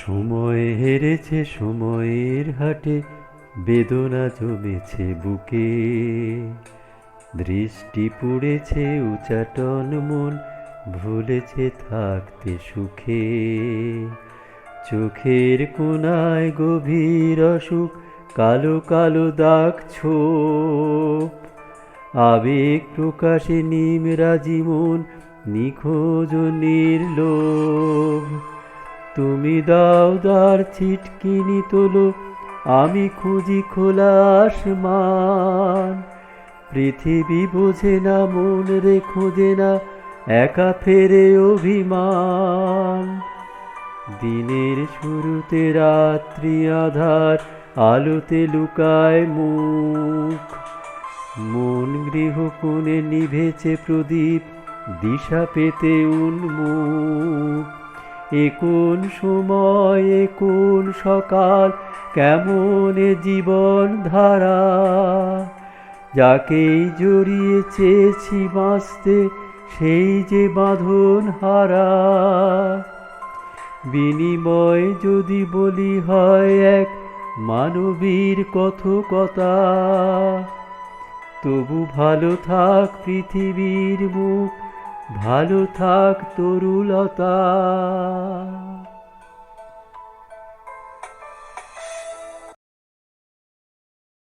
সময় হেরেছে সময়ের হাটে, বেদনা জমেছে বুকে, দৃষ্টি পুড়েছে উচাটন মন, ভুলেছে থাকতে সুখে। চোখের কোণায় গভীর অসুখ, কালো কালো দাগ ছোপ, আবেগ প্রকাশে নিমরাজি মন, নিখোঁজ নির্লোভ। তুমি দাও দার ছিটকিনি তোলো, আমি খুঁজি খোলা আসমান। পৃথিবী বোঝে না, মন রে খোঁজে না, একা ফেরে অভিমান। দিনের শুরুতে রাত্রি আধার, আলোতে লুকায় মুখ। মন গৃহকোণে নিভেছে প্রদীপ, দিশা পেতে উন্মুখ। এ কোন সময়, এ কোন সকাল, কেমন এ জীবন ধারা, যাকেই জড়িয়ে চেয়েছি বাঁচতে, সেই যে বাঁধন হারা। বিনিময় যদি বলি হয় এক মানবীর কথকতা, তবু ভালো থাক পৃথিবীর মুখ, ভালো থাক তরুলতা।